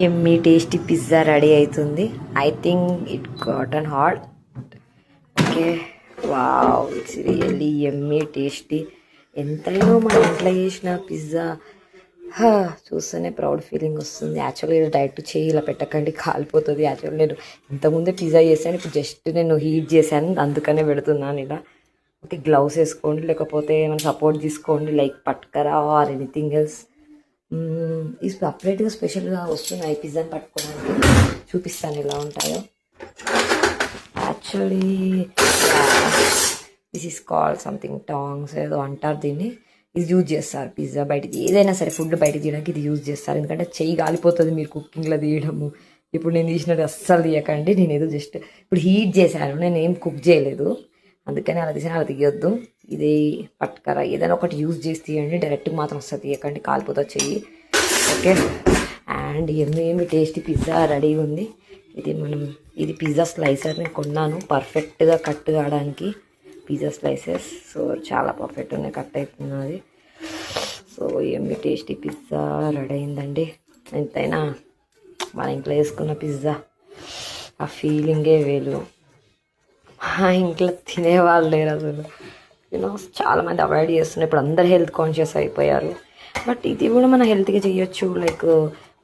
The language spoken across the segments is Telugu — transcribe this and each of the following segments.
ఎమ్మీ టేస్టీ పిజ్జా రెడీ అవుతుంది. I think it గాటన్ hot. Okay, wow, it's really Emmy tasty. ఎంతైనా మన ఇంట్లో చేసిన పిజ్జా చూస్తేనే ప్రౌడ్ ఫీలింగ్ వస్తుంది. యాక్చువల్గా ఇది డైరెక్ట్ చేయి ఇలా పెట్టకండి, కాలిపోతుంది. యాక్చువల్లీ నేను ఇంతకుముందే పిజ్జా చేశాను, ఇప్పుడు జస్ట్ నేను హీట్ చేశాను, అందుకనే పెడుతున్నాను ఇలా. ఓకే, గ్లౌస్ వేసుకోండి, లేకపోతే ఏమైనా సపోర్ట్ తీసుకోండి, లైక్ పట్కరా ఆర్ ఎనీథింగ్ ఎల్స్. ఈ సపరేట్గా స్పెషల్గా వస్తున్నాయి పిజ్జాని పట్టుకోవడానికి, చూపిస్తాను ఎలా ఉంటాయో. Actually this is called something tongs ఏదో అంటారు దీన్ని. ఇది యూజ్ చేస్తారు పిజ్జా బయటికి, ఏదైనా సరే ఫుడ్ బయటకు తీయడానికి ఇది యూజ్ చేస్తారు. ఎందుకంటే చెయ్యి కాలిపోతుంది మీరు కుకింగ్లో తీయడము. ఇప్పుడు నేను తీసినట్టు అస్సలు తీయకండి, నేను ఏదో జస్ట్ ఇప్పుడు హీట్ చేశాను, నేను ఏం కుక్ చేయలేదు, అందుకని అలా తీసిన అలా తీయొద్దు. ఇది పట్టుకరా ఏదైనా ఒకటి యూజ్ చేసి తీయండి, డైరెక్ట్గా మాత్రం వస్తుంది తీయకండి, కాలిపోతుంది చెయ్యి. ఓకే, అండ్ ఏమి టేస్టీ పిజ్జా రెడీ ఉంది. ఇది పిజ్జా స్లైసర్ నేను కొన్నాను, పర్ఫెక్ట్గా కట్ కావడానికి పిజ్జా స్లైసెస్. సో చాలా పర్ఫెక్ట్ ఉన్నాయి, కట్ అవుతున్నది. సో ఏమి టేస్టీ పిజ్జా రెడీ అయిందండి. ఎంతైనా మన ఇంట్లో వేసుకున్న పిజ్జా ఆ ఫీలింగే వేలు. మా ఇంట్లో తినేవాళ్ళు లేరు అసలు, చాలామంది అవాయిడ్ చేస్తున్నారు. ఇప్పుడు అందరు హెల్త్ కాన్షియస్ అయిపోయారు. బట్ ఇది కూడా మన హెల్త్గా చేయొచ్చు, లైక్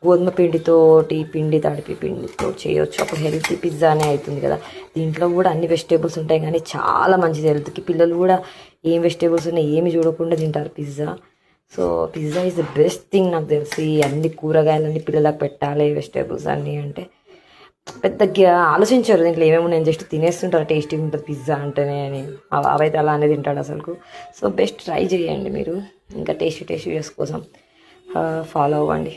గోధుమ పిండి తడిపి పిండితో చేయొచ్చు, అప్పుడు హెల్తీ పిజ్జానే అవుతుంది కదా. దీంట్లో కూడా అన్ని వెజిటేబుల్స్ ఉంటాయి, కానీ చాలా మంచిది హెల్త్కి. పిల్లలు కూడా ఏం వెజిటేబుల్స్ ఉన్నాయి ఏమి చూడకుండా తింటారు pizza. So pizza is the best thing నాకు తెలిసి. అన్ని కూరగాయలన్నీ పిల్లలకు పెట్టాలి, వెజిటేబుల్స్ అన్నీ అంటే పెద్దగా ఆలోచించారు దీంట్లో ఏమేమి. నేను జస్ట్ తినేస్తుంటారు, టేస్టీగా ఉంటుంది పిజ్జా అంటేనే అని. అవైతే అలానే తింటాడు అసలు. సో బెస్ట్ ట్రై చేయండి మీరు, ఇంకా టేస్టీ వీడియోస్ కోసం ఫాలో అవ్వండి.